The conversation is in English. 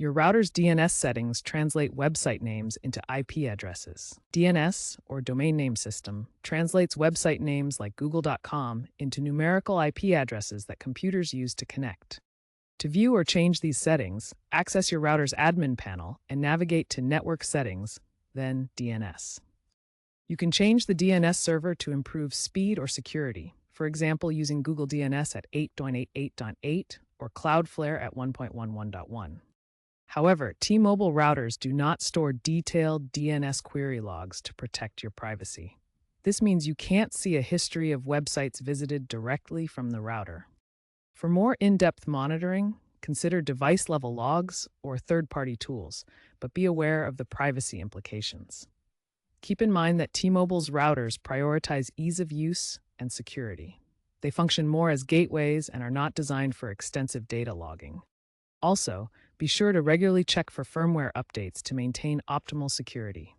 Your router's DNS settings translate website names into IP addresses. DNS, or Domain Name System, translates website names like google.com into numerical IP addresses that computers use to connect. To view or change these settings, access your router's admin panel and navigate to Network Settings, then DNS. You can change the DNS server to improve speed or security, for example using Google DNS at 8.88.8 or Cloudflare at 1.11.1. However, T-Mobile routers do not store detailed DNS query logs to protect your privacy. This means you can't see a history of websites visited directly from the router. For more in-depth monitoring, consider device-level logs or third-party tools, but be aware of the privacy implications. Keep in mind that T-Mobile's routers prioritize ease of use and security. They function more as gateways and are not designed for extensive data logging. Also, be sure to regularly check for firmware updates to maintain optimal security.